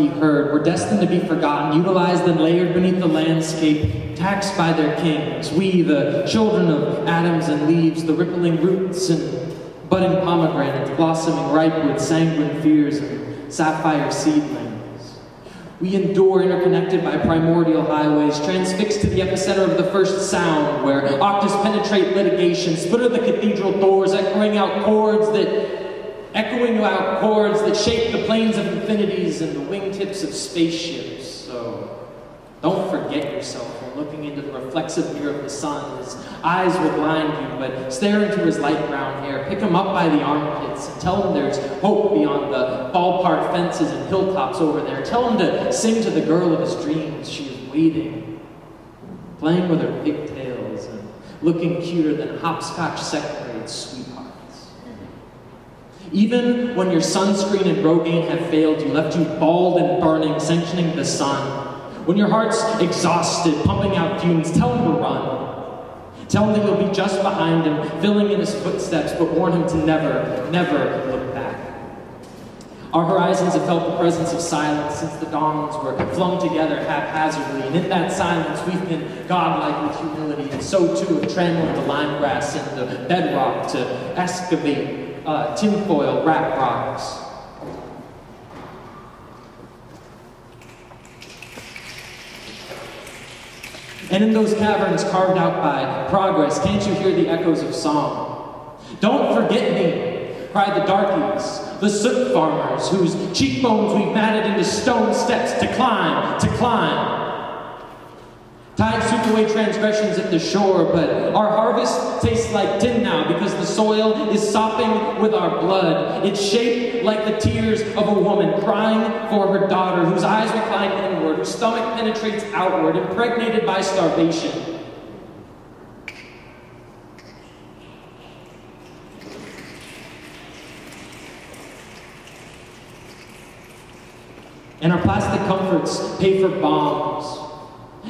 be heard, were destined to be forgotten, utilized and layered beneath the landscape, taxed by their kings. We, the children of atoms and leaves, the rippling roots and budding pomegranates, blossoming ripe with sanguine fears and sapphire seedlings. We endure interconnected by primordial highways, transfixed to the epicenter of the first sound, where octaves penetrate litigation, splitter the cathedral doors, echoing out chords that shape the plains of infinities and the wingtips of spaceships. So don't forget yourself when looking into the reflexive mirror of the sun. His eyes will blind you, but stare into his light brown hair. Pick him up by the armpits and tell him there's hope beyond the ballpark fences and hilltops over there. Tell him to sing to the girl of his dreams. She is waiting, playing with her pigtails and looking cuter than hopscotch second grade sweethearts. Even when your sunscreen and Rogaine have failed you, left you bald and burning, sanctioning the sun. When your heart's exhausted, pumping out fumes, tell him to run. Tell him that you'll be just behind him, filling in his footsteps, but warn him to never, never look back. Our horizons have felt the presence of silence since the dawns were flung together haphazardly, and in that silence we've been godlike with humility, and so too have trampled the lime grass and the bedrock to excavate tinfoil wrapped rocks. And in those caverns carved out by progress, can't you hear the echoes of song? Don't forget me, cried the darkies, the soot farmers, whose cheekbones we've matted into stone steps to climb, to climb. Tide sweep away transgressions at the shore, but our harvest tastes like tin now because the soil is sopping with our blood. It's shaped like the tears of a woman crying for her daughter, whose eyes recline inward, whose stomach penetrates outward, impregnated by starvation. And our plastic comforts pay for bombs.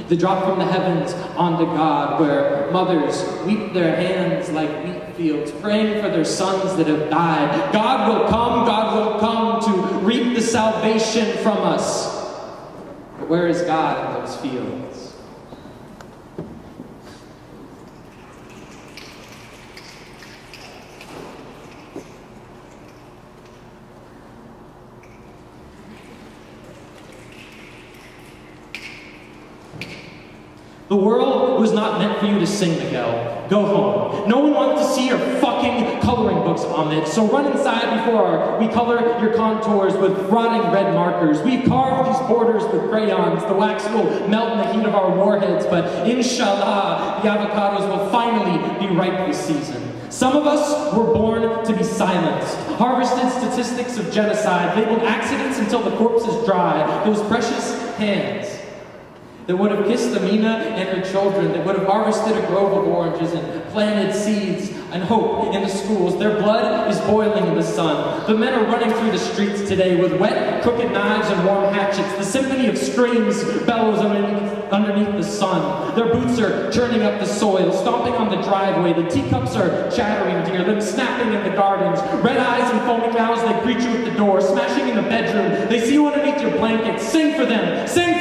They drop from the heavens onto God, where mothers weep their hands like wheat fields, praying for their sons that have died. God will come to reap the salvation from us. But where is God in those fields? The world was not meant for you to sing, Miguel. Go home. No one wants to see your fucking coloring books, Amit. So run inside before we color your contours with rotting red markers. We've carved these borders with crayons. The wax will melt in the heat of our warheads, but inshallah, the avocados will finally be ripe this season. Some of us were born to be silenced, harvested statistics of genocide, labeled accidents until the corpse is dry. Those precious hands that would have kissed Amina and her children, that would have harvested a grove of oranges and planted seeds and hope in the schools. Their blood is boiling in the sun. The men are running through the streets today with wet, crooked knives and warm hatchets. The symphony of screams bellows underneath the sun. Their boots are churning up the soil, stomping on the driveway. The teacups are chattering to hear them, snapping in the gardens. Red eyes and foaming mouths, they greet you at the door, smashing in the bedroom. They see you underneath your blankets. Sing for them! Sing